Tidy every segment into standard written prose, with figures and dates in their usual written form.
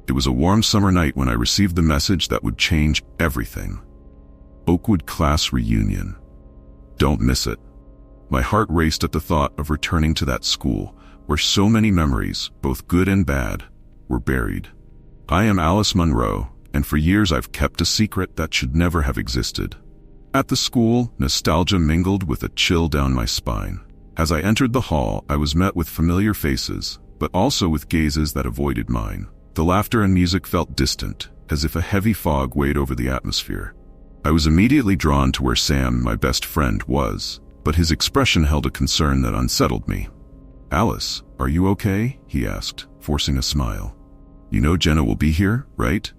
It was a warm summer night when I received the message that would change everything. Oakwood class reunion. Don't miss it. My heart raced at the thought of returning to that school, where so many memories, both good and bad, were buried. I am Alice Munro, and for years I've kept a secret that should never have existed. At the school, nostalgia mingled with a chill down my spine. As I entered the hall, I was met with familiar faces, but also with gazes that avoided mine. The laughter and music felt distant, as if a heavy fog weighed over the atmosphere. I was immediately drawn to where Sam, my best friend, was, but his expression held a concern that unsettled me. "Alice, are you okay?" he asked, forcing a smile. "You know Jenna will be here, right?"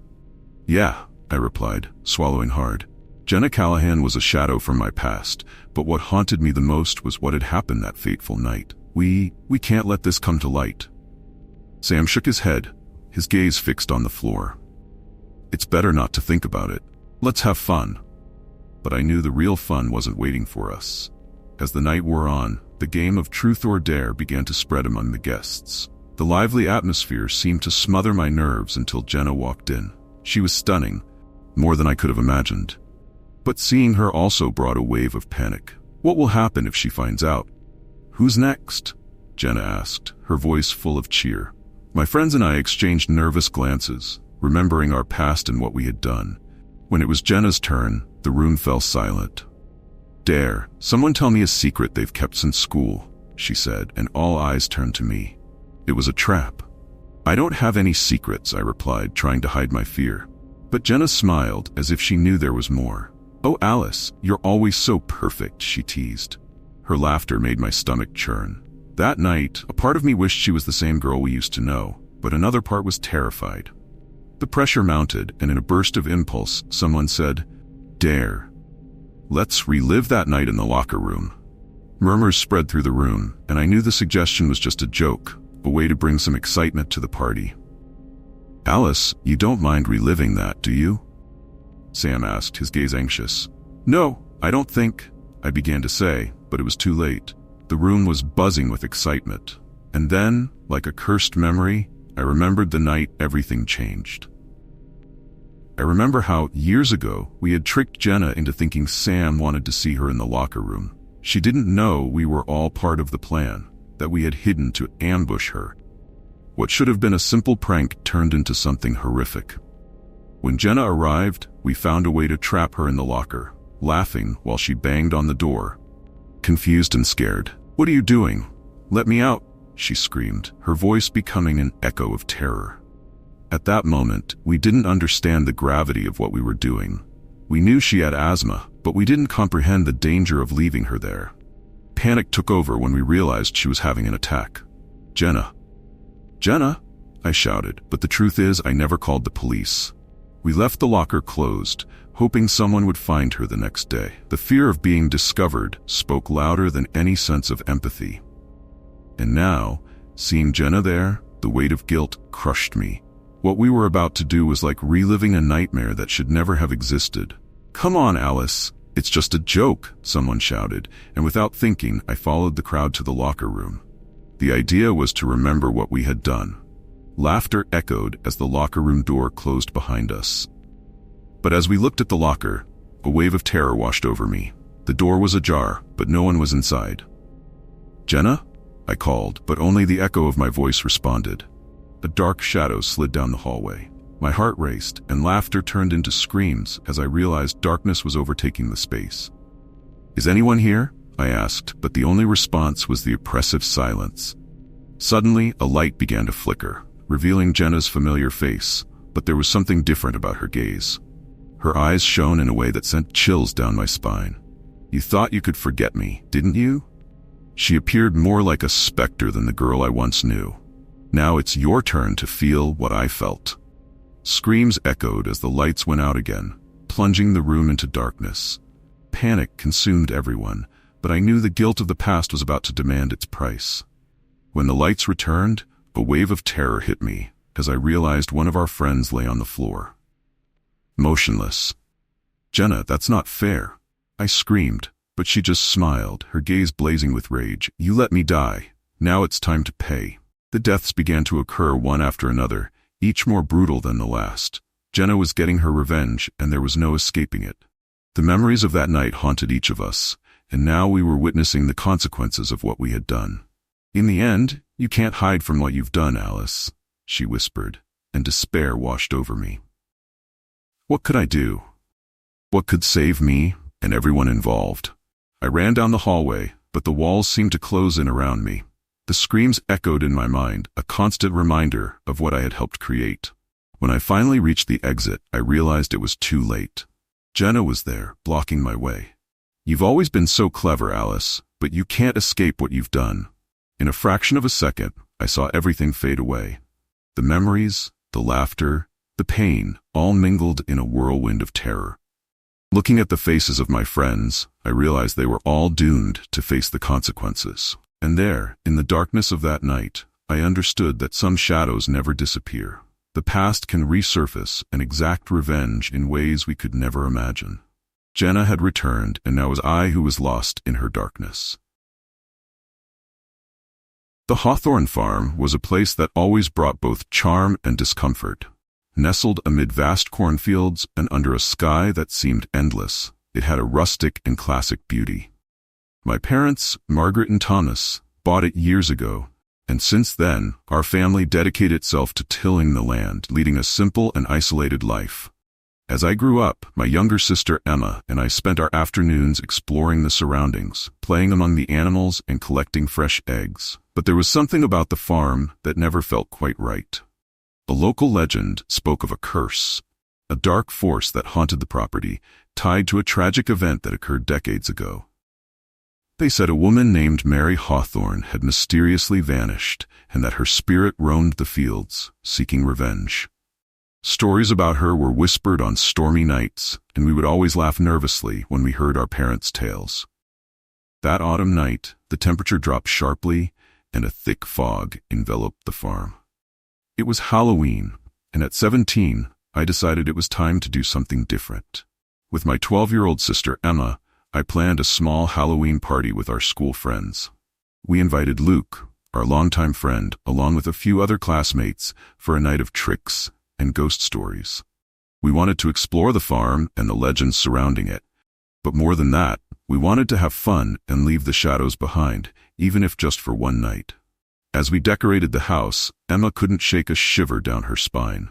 "Yeah," I replied, swallowing hard. Jenna Callahan was a shadow from my past, but what haunted me the most was what had happened that fateful night. We can't let this come to light." Sam shook his head, his gaze fixed on the floor. "It's better not to think about it. Let's have fun." But I knew the real fun wasn't waiting for us. As the night wore on, the game of truth or dare began to spread among the guests. The lively atmosphere seemed to smother my nerves until Jenna walked in. She was stunning, more than I could have imagined. But seeing her also brought a wave of panic. What will happen if she finds out? "Who's next?" Jenna asked, her voice full of cheer. My friends and I exchanged nervous glances, remembering our past and what we had done. When it was Jenna's turn, the room fell silent. "Dare, someone tell me a secret they've kept since school," she said, and all eyes turned to me. It was a trap. "I don't have any secrets," I replied, trying to hide my fear. But Jenna smiled, as if she knew there was more. "Oh, Alice, you're always so perfect," she teased. Her laughter made my stomach churn. That night, a part of me wished she was the same girl we used to know, but another part was terrified. The pressure mounted, and in a burst of impulse, someone said, "Dare. Let's relive that night in the locker room." Murmurs spread through the room, and I knew the suggestion was just a joke, a way to bring some excitement to the party. "Alice, you don't mind reliving that, do you?" Sam asked, his gaze anxious. "No, I don't think," I began to say, but it was too late. The room was buzzing with excitement. And then, like a cursed memory, I remembered the night everything changed. I remember how, years ago, we had tricked Jenna into thinking Sam wanted to see her in the locker room. She didn't know we were all part of the plan, that we had hidden to ambush her. What should have been a simple prank turned into something horrific. When Jenna arrived, we found a way to trap her in the locker, laughing while she banged on the door. Confused and scared. "What are you doing? Let me out," she screamed, her voice becoming an echo of terror. At that moment, we didn't understand the gravity of what we were doing. We knew she had asthma, but we didn't comprehend the danger of leaving her there. Panic took over when we realized she was having an attack. "Jenna! Jenna!" I shouted, but the truth is I never called the police. We left the locker closed, hoping someone would find her the next day. The fear of being discovered spoke louder than any sense of empathy. And now, seeing Jenna there, the weight of guilt crushed me. What we were about to do was like reliving a nightmare that should never have existed. "Come on, Alice, it's just a joke," someone shouted, and without thinking, I followed the crowd to the locker room. The idea was to remember what we had done. Laughter echoed as the locker room door closed behind us. But as we looked at the locker, a wave of terror washed over me. The door was ajar, but no one was inside. "Jenna?" I called, but only the echo of my voice responded. A dark shadow slid down the hallway. My heart raced, and laughter turned into screams as I realized darkness was overtaking the space. "Is anyone here?" I asked, but the only response was the oppressive silence. Suddenly, a light began to flicker, revealing Jenna's familiar face, but there was something different about her gaze. Her eyes shone in a way that sent chills down my spine. "You thought you could forget me, didn't you?" She appeared more like a specter than the girl I once knew. "Now it's your turn to feel what I felt." Screams echoed as the lights went out again, plunging the room into darkness. Panic consumed everyone, but I knew the guilt of the past was about to demand its price. When the lights returned, a wave of terror hit me as I realized one of our friends lay on the floor, motionless. "Jenna, that's not fair," I screamed, but she just smiled, her gaze blazing with rage. "You let me die. Now it's time to pay." The deaths began to occur one after another, each more brutal than the last. Jenna was getting her revenge, and there was no escaping it. The memories of that night haunted each of us, and now we were witnessing the consequences of what we had done. In the end, you can't hide from what you've done, Alice, she whispered, and despair washed over me. What could I do? What could save me and everyone involved? I ran down the hallway, but the walls seemed to close in around me. The screams echoed in my mind, a constant reminder of what I had helped create. When I finally reached the exit, I realized it was too late. Jenna was there, blocking my way. You've always been so clever, Alice, but you can't escape what you've done. In a fraction of a second, I saw everything fade away. The memories, the laughter, the pain, all mingled in a whirlwind of terror. Looking at the faces of my friends, I realized they were all doomed to face the consequences. And there, in the darkness of that night, I understood that some shadows never disappear. The past can resurface and exact revenge in ways we could never imagine. Jenna had returned, and now it was I who was lost in her darkness. The Hawthorne Farm was a place that always brought both charm and discomfort. Nestled amid vast cornfields and under a sky that seemed endless, it had a rustic and classic beauty. My parents, Margaret and Thomas, bought it years ago, and since then, our family dedicated itself to tilling the land, leading a simple and isolated life. As I grew up, my younger sister Emma and I spent our afternoons exploring the surroundings, playing among the animals and collecting fresh eggs. But there was something about the farm that never felt quite right. A local legend spoke of a curse, a dark force that haunted the property, tied to a tragic event that occurred decades ago. They said a woman named Mary Hawthorne had mysteriously vanished and that her spirit roamed the fields, seeking revenge. Stories about her were whispered on stormy nights, and we would always laugh nervously when we heard our parents' tales. That autumn night, the temperature dropped sharply, and a thick fog enveloped the farm. It was Halloween, and at 17, I decided it was time to do something different. With my 12-year-old sister Emma, I planned a small Halloween party with our school friends. We invited Luke, our longtime friend, along with a few other classmates, for a night of tricks and ghost stories. We wanted to explore the farm and the legends surrounding it. But more than that, we wanted to have fun and leave the shadows behind, even if just for one night. As we decorated the house, Emma couldn't shake a shiver down her spine.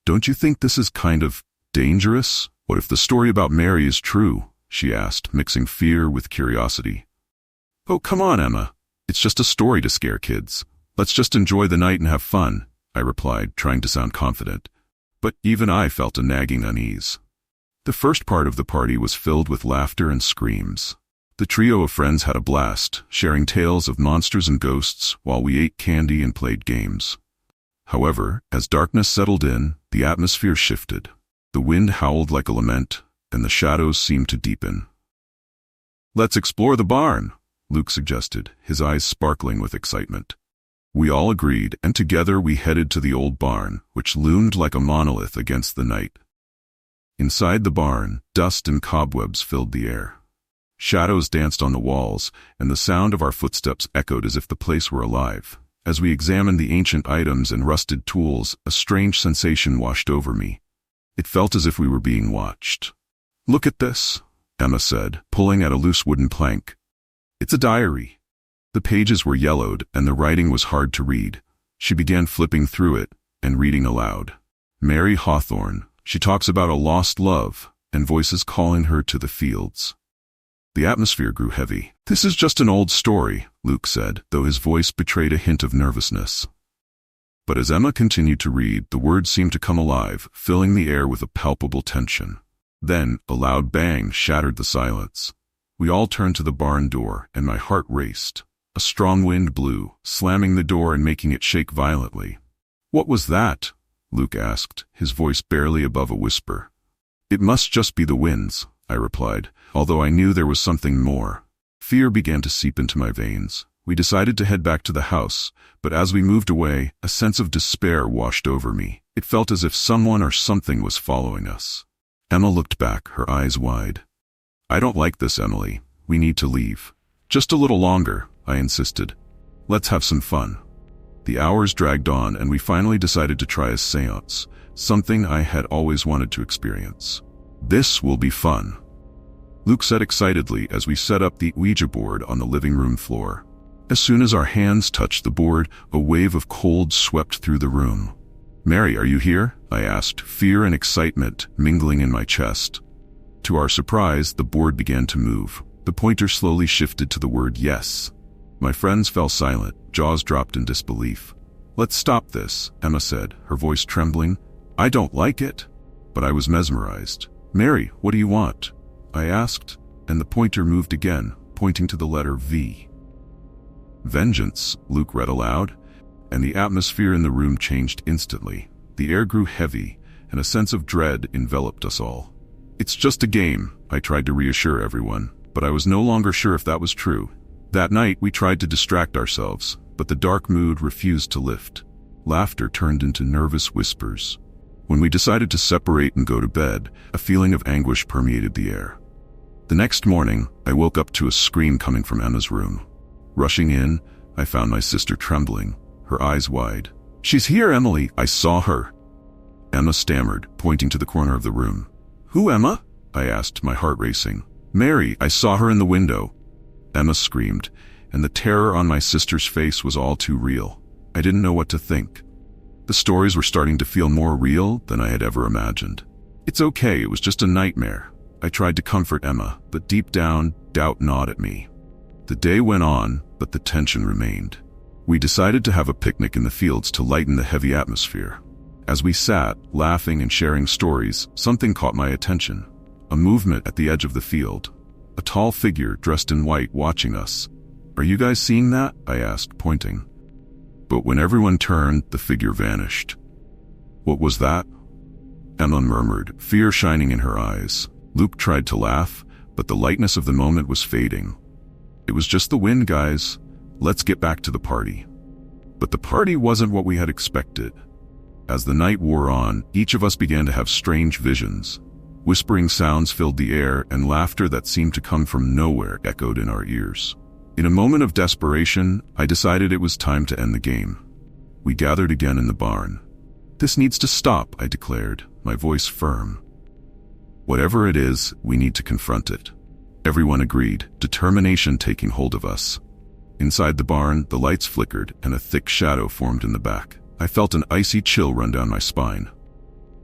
"Don't you think this is kind of dangerous? What if the story about Mary is true?" she asked, mixing fear with curiosity. "Oh, come on, Emma. It's just a story to scare kids. Let's just enjoy the night and have fun," I replied, trying to sound confident. But even I felt a nagging unease. The first part of the party was filled with laughter and screams. The trio of friends had a blast, sharing tales of monsters and ghosts while we ate candy and played games. However, as darkness settled in, the atmosphere shifted. The wind howled like a lament, and the shadows seemed to deepen. "Let's explore the barn," Luke suggested, his eyes sparkling with excitement. We all agreed, and together we headed to the old barn, which loomed like a monolith against the night. Inside the barn, dust and cobwebs filled the air. Shadows danced on the walls, and the sound of our footsteps echoed as if the place were alive. As we examined the ancient items and rusted tools, a strange sensation washed over me. It felt as if we were being watched. "Look at this," Emma said, pulling at a loose wooden plank. "It's a diary." The pages were yellowed, and the writing was hard to read. She began flipping through it and reading aloud. "Mary Hawthorne. She talks about a lost love, and voices calling her to the fields." The atmosphere grew heavy. "This is just an old story," Luke said, though his voice betrayed a hint of nervousness. But as Emma continued to read, the words seemed to come alive, filling the air with a palpable tension. Then, a loud bang shattered the silence. We all turned to the barn door, and my heart raced. A strong wind blew, slamming the door and making it shake violently. "What was that?" Luke asked, his voice barely above a whisper. "It must just be the winds," I replied, although I knew there was something more. Fear began to seep into my veins. We decided to head back to the house, but as we moved away, a sense of despair washed over me. It felt as if someone or something was following us. Emma looked back, her eyes wide. "I don't like this, Emily. We need to leave." "Just a little longer," I insisted. "Let's have some fun." The hours dragged on, and we finally decided to try a seance, something I had always wanted to experience. "This will be fun," Luke said excitedly as we set up the Ouija board on the living room floor. As soon as our hands touched the board, a wave of cold swept through the room. "Mary, are you here?" I asked, fear and excitement mingling in my chest. To our surprise, the board began to move. The pointer slowly shifted to the word yes. My friends fell silent, jaws dropped in disbelief. "Let's stop this," Emma said, her voice trembling. "I don't like it." But I was mesmerized. "Mary, what do you want?" I asked, and the pointer moved again, pointing to the letter V. "Vengeance," Luke read aloud, and the atmosphere in the room changed instantly. The air grew heavy, and a sense of dread enveloped us all. "It's just a game," I tried to reassure everyone, but I was no longer sure if that was true. That night, we tried to distract ourselves, but the dark mood refused to lift. Laughter turned into nervous whispers. When we decided to separate and go to bed, a feeling of anguish permeated the air. The next morning, I woke up to a scream coming from Emma's room. Rushing in, I found my sister trembling, her eyes wide. "She's here, Emily, I saw her." Emma stammered, pointing to the corner of the room. "Who, Emma?" I asked, my heart racing. "Mary, I saw her in the window." Emma screamed, and the terror on my sister's face was all too real. I didn't know what to think. The stories were starting to feel more real than I had ever imagined. "It's okay, it was just a nightmare." I tried to comfort Emma, but deep down, doubt gnawed at me. The day went on, but the tension remained. We decided to have a picnic in the fields to lighten the heavy atmosphere. As we sat, laughing and sharing stories, something caught my attention. A movement at the edge of the field. A tall figure dressed in white watching us. "Are you guys seeing that?" I asked, pointing. But when everyone turned, the figure vanished. "What was that?" Emma murmured, fear shining in her eyes. Luke tried to laugh, but the lightness of the moment was fading. "It was just the wind, guys. Let's get back to the party." But the party wasn't what we had expected. As the night wore on, each of us began to have strange visions. Whispering sounds filled the air, and laughter that seemed to come from nowhere echoed in our ears. In a moment of desperation, I decided it was time to end the game. We gathered again in the barn. "This needs to stop," I declared, my voice firm. "Whatever it is, we need to confront it." Everyone agreed, determination taking hold of us. Inside the barn, the lights flickered, and a thick shadow formed in the back. I felt an icy chill run down my spine.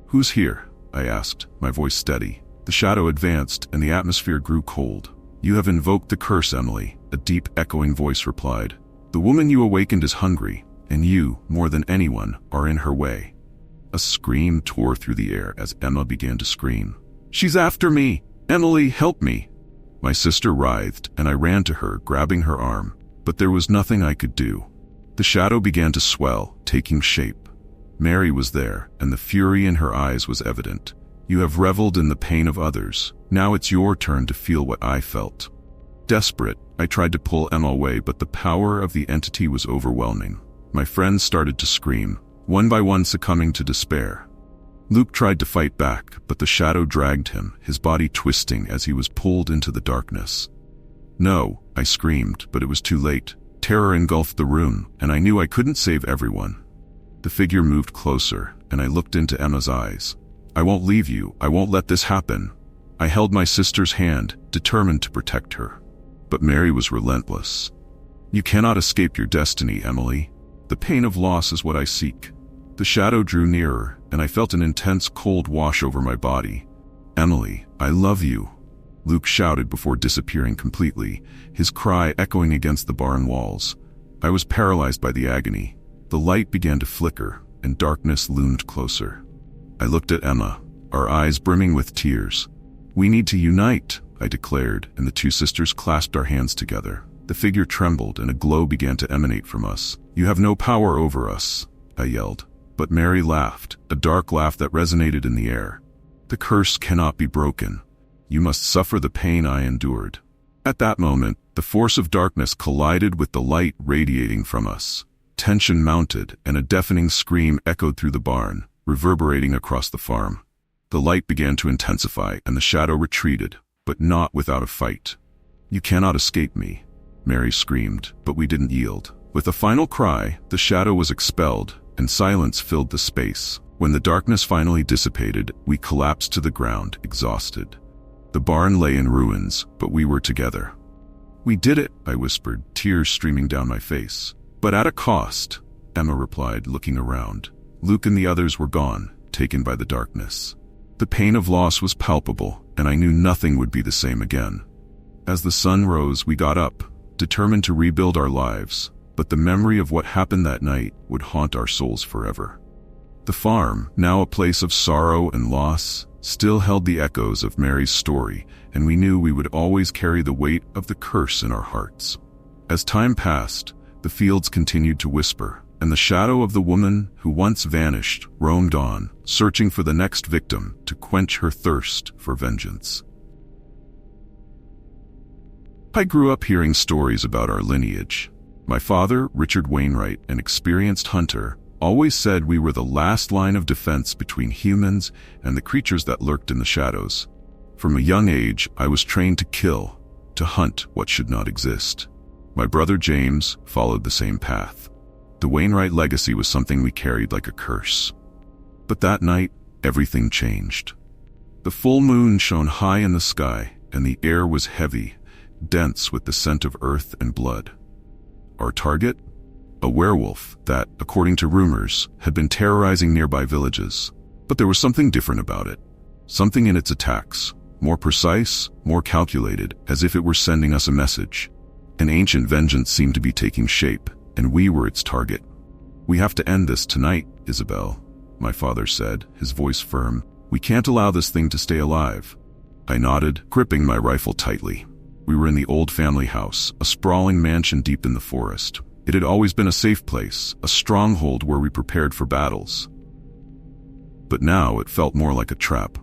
"Who's here?" I asked, my voice steady. The shadow advanced, and the atmosphere grew cold. "You have invoked the curse, Emily," a deep, echoing voice replied. "The woman you awakened is hungry, and you, more than anyone, are in her way." A scream tore through the air as Emma began to scream. "She's after me! Emily, help me!" My sister writhed, and I ran to her, grabbing her arm. But there was nothing I could do. The shadow began to swell, taking shape. Mary was there, and the fury in her eyes was evident. "You have reveled in the pain of others. Now it's your turn to feel what I felt." Desperate, I tried to pull Emma away, but the power of the entity was overwhelming. My friends started to scream, one by one succumbing to despair. Luke tried to fight back, but the shadow dragged him, his body twisting as he was pulled into the darkness. "No," I screamed, but it was too late. Terror engulfed the room, and I knew I couldn't save everyone. The figure moved closer, and I looked into Emma's eyes. "I won't leave you. I won't let this happen." I held my sister's hand, determined to protect her. But Mary was relentless. "You cannot escape your destiny, Emily. The pain of loss is what I seek." The shadow drew nearer, and I felt an intense cold wash over my body. "Emily, I love you," Luke shouted before disappearing completely, his cry echoing against the barn walls. I was paralyzed by the agony. The light began to flicker, and darkness loomed closer. I looked at Emma, our eyes brimming with tears. "We need to unite," I declared, and the two sisters clasped our hands together. The figure trembled, and a glow began to emanate from us. "You have no power over us," I yelled. But Mary laughed, a dark laugh that resonated in the air. "The curse cannot be broken. You must suffer the pain I endured." At that moment, the force of darkness collided with the light radiating from us. Tension mounted, and a deafening scream echoed through the barn, reverberating across the farm. The light began to intensify, and the shadow retreated, but not without a fight. "You cannot escape me," Mary screamed, but we didn't yield. With a final cry, the shadow was expelled, and silence filled the space. When the darkness finally dissipated, we collapsed to the ground, exhausted. The barn lay in ruins, but we were together. "We did it," I whispered, tears streaming down my face. "But at a cost," Emma replied, looking around. Luke and the others were gone, taken by the darkness. The pain of loss was palpable, and I knew nothing would be the same again. As the sun rose, we got up, determined to rebuild our lives, but the memory of what happened that night would haunt our souls forever. The farm, now a place of sorrow and loss, still held the echoes of Mary's story, and we knew we would always carry the weight of the curse in our hearts. As time passed, the fields continued to whisper, and the shadow of the woman who once vanished roamed on, searching for the next victim to quench her thirst for vengeance. I grew up hearing stories about our lineage. My father, Richard Wainwright, an experienced hunter, always said we were the last line of defense between humans and the creatures that lurked in the shadows. From a young age, I was trained to kill, to hunt what should not exist. My brother James followed the same path. The Wainwright legacy was something we carried like a curse. But that night, everything changed. The full moon shone high in the sky, and the air was heavy, dense with the scent of earth and blood. Our target? A werewolf that, according to rumors, had been terrorizing nearby villages. But there was something different about it. Something in its attacks, more precise, more calculated, as if it were sending us a message. An ancient vengeance seemed to be taking shape, and we were its target. "We have to end this tonight, Isabel," my father said, his voice firm. "We can't allow this thing to stay alive." I nodded, gripping my rifle tightly. We were in the old family house, a sprawling mansion deep in the forest. It had always been a safe place, a stronghold where we prepared for battles. But now it felt more like a trap.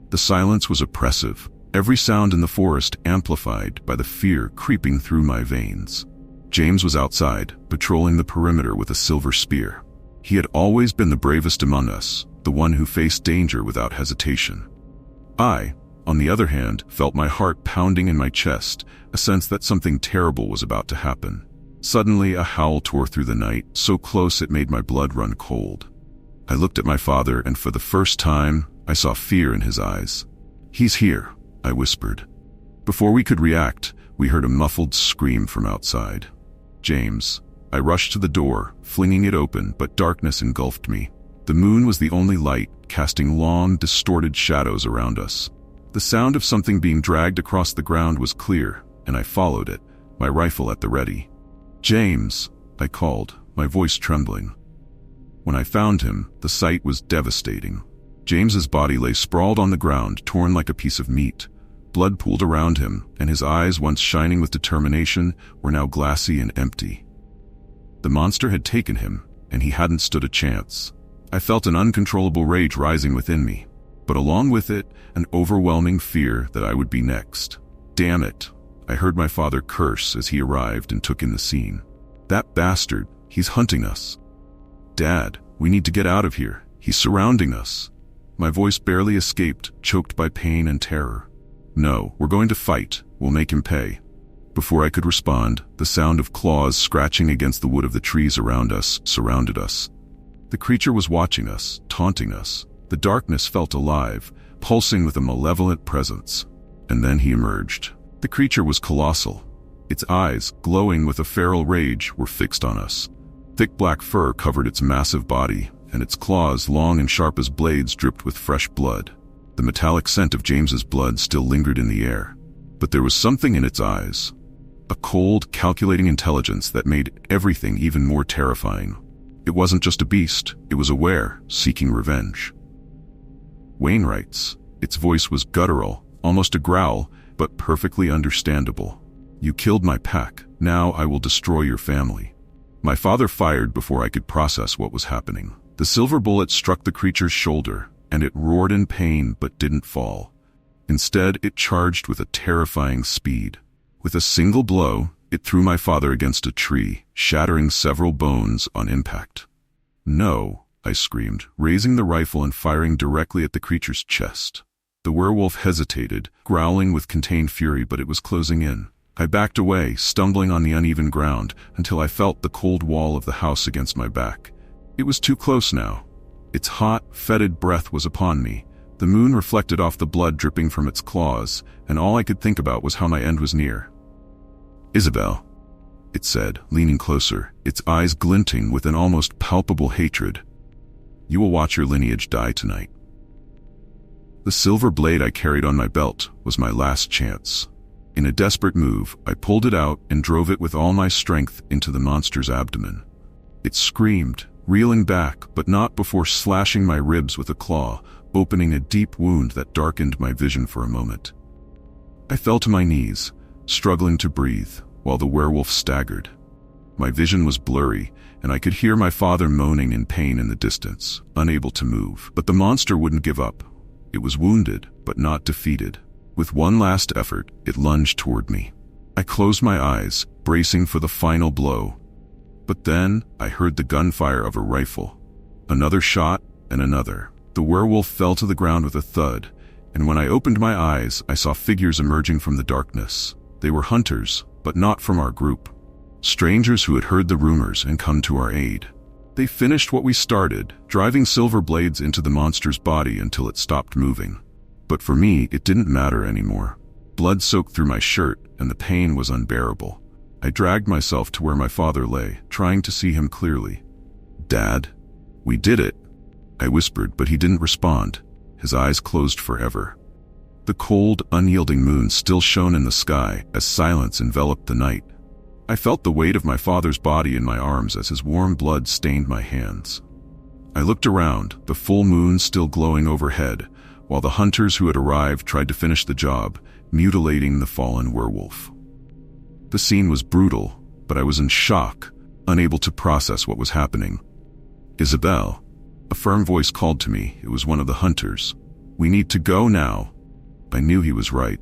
The silence was oppressive, every sound in the forest amplified by the fear creeping through my veins. James was outside, patrolling the perimeter with a silver spear. He had always been the bravest among us, the one who faced danger without hesitation. I, on the other hand, felt my heart pounding in my chest, a sense that something terrible was about to happen. Suddenly, a howl tore through the night, so close it made my blood run cold. I looked at my father, and for the first time, I saw fear in his eyes. "He's here," I whispered. Before we could react, we heard a muffled scream from outside. "James." I rushed to the door, flinging it open, but darkness engulfed me. The moon was the only light, casting long, distorted shadows around us. The sound of something being dragged across the ground was clear, and I followed it, my rifle at the ready. "James," I called, my voice trembling. When I found him, the sight was devastating. James's body lay sprawled on the ground, torn like a piece of meat. Blood pooled around him, and his eyes, once shining with determination, were now glassy and empty. The monster had taken him, and he hadn't stood a chance. I felt an uncontrollable rage rising within me, but along with it, an overwhelming fear that I would be next. "Damn it," I heard my father curse as he arrived and took in the scene. "That bastard, he's hunting us. Dad, we need to get out of here. He's surrounding us." My voice barely escaped, choked by pain and terror. "No, we're going to fight. We'll make him pay." Before I could respond, the sound of claws scratching against the wood of the trees around us surrounded us. The creature was watching us, taunting us. The darkness felt alive, pulsing with a malevolent presence. And then he emerged. The creature was colossal. Its eyes, glowing with a feral rage, were fixed on us. Thick black fur covered its massive body, and its claws, long and sharp as blades, dripped with fresh blood. The metallic scent of James's blood still lingered in the air. But there was something in its eyes. A cold, calculating intelligence that made everything even more terrifying. It wasn't just a beast, it was aware, seeking revenge. "Wainwright's." Its voice was guttural, almost a growl, but perfectly understandable. "You killed my pack, now I will destroy your family." My father fired before I could process what was happening. The silver bullet struck the creature's shoulder, and it roared in pain but didn't fall. Instead, it charged with a terrifying speed. With a single blow, it threw my father against a tree, shattering several bones on impact. "No," I screamed, raising the rifle and firing directly at the creature's chest. The werewolf hesitated, growling with contained fury, but it was closing in. I backed away, stumbling on the uneven ground, until I felt the cold wall of the house against my back. It was too close now. Its hot, fetid breath was upon me. The moon reflected off the blood dripping from its claws, and all I could think about was how my end was near. "Isabel," it said, leaning closer, its eyes glinting with an almost palpable hatred. "You will watch your lineage die tonight." The silver blade I carried on my belt was my last chance. In a desperate move, I pulled it out and drove it with all my strength into the monster's abdomen. It screamed, reeling back, but not before slashing my ribs with a claw, opening a deep wound that darkened my vision for a moment. I fell to my knees, struggling to breathe, while the werewolf staggered. My vision was blurry, and I could hear my father moaning in pain in the distance, unable to move. But the monster wouldn't give up. It was wounded, but not defeated. With one last effort, it lunged toward me. I closed my eyes, bracing for the final blow. But then, I heard the gunfire of a rifle. Another shot, and another. The werewolf fell to the ground with a thud, and when I opened my eyes, I saw figures emerging from the darkness. They were hunters, but not from our group. Strangers who had heard the rumors and come to our aid. They finished what we started, driving silver blades into the monster's body until it stopped moving. But for me, it didn't matter anymore. Blood soaked through my shirt, and the pain was unbearable. I dragged myself to where my father lay, trying to see him clearly. "Dad, we did it," I whispered, but he didn't respond. His eyes closed forever. The cold, unyielding moon still shone in the sky as silence enveloped the night. I felt the weight of my father's body in my arms as his warm blood stained my hands. I looked around, the full moon still glowing overhead, while the hunters who had arrived tried to finish the job, mutilating the fallen werewolf. The scene was brutal, but I was in shock, unable to process what was happening. "Isabel," a firm voice called to me. It was one of the hunters. "We need to go now." I knew he was right.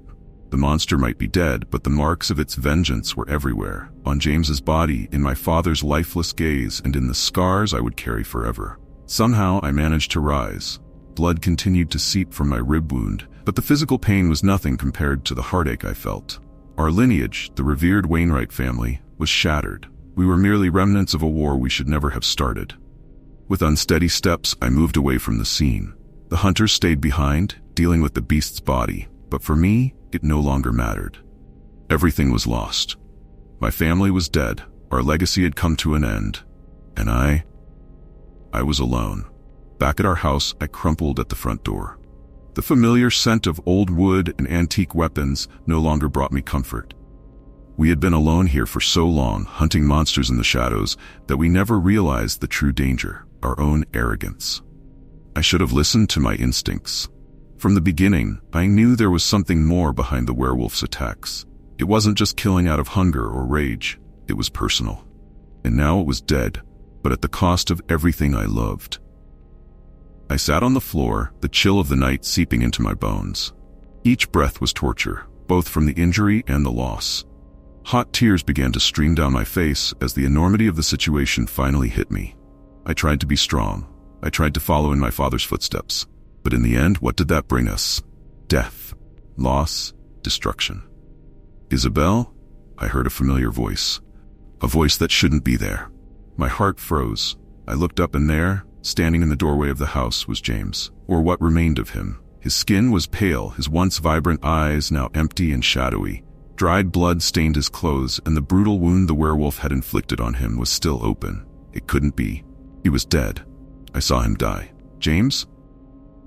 The monster might be dead, but the marks of its vengeance were everywhere, on James's body, in my father's lifeless gaze, and in the scars I would carry forever. Somehow I managed to rise. Blood continued to seep from my rib wound, but the physical pain was nothing compared to the heartache I felt. Our lineage, the revered Wainwright family, was shattered. We were merely remnants of a war we should never have started. With unsteady steps, I moved away from the scene. The hunters stayed behind, dealing with the beast's body, but for me, it no longer mattered. Everything was lost. My family was dead, our legacy had come to an end, and I was alone. Back at our house, I crumpled at the front door. The familiar scent of old wood and antique weapons no longer brought me comfort. We had been alone here for so long, hunting monsters in the shadows, that we never realized the true danger, our own arrogance. I should have listened to my instincts. From the beginning, I knew there was something more behind the werewolf's attacks. It wasn't just killing out of hunger or rage, it was personal. And now it was dead, but at the cost of everything I loved. I sat on the floor, the chill of the night seeping into my bones. Each breath was torture, both from the injury and the loss. Hot tears began to stream down my face as the enormity of the situation finally hit me. I tried to be strong. I tried to follow in my father's footsteps. But in the end, what did that bring us? Death, loss, destruction. "Isabel?" I heard a familiar voice. A voice that shouldn't be there. My heart froze. I looked up, and there, standing in the doorway of the house, was James, or what remained of him. His skin was pale, his once vibrant eyes now empty and shadowy. Dried blood stained his clothes, and the brutal wound the werewolf had inflicted on him was still open. It couldn't be. He was dead. I saw him die. "James?"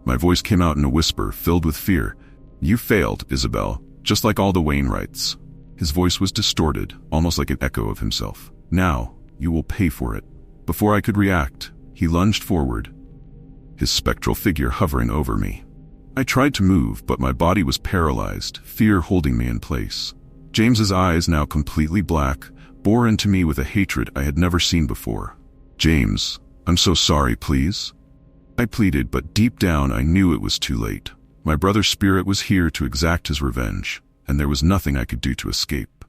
My voice came out in a whisper, filled with fear. "You failed, Isabel, just like all the Wainwrights." His voice was distorted, almost like an echo of himself. "Now, you will pay for it." Before I could react, he lunged forward, his spectral figure hovering over me. I tried to move, but my body was paralyzed, fear holding me in place. James's eyes, now completely black, bore into me with a hatred I had never seen before. "James, I'm so sorry, please," I pleaded, but deep down I knew it was too late. My brother's spirit was here to exact his revenge, and there was nothing I could do to escape.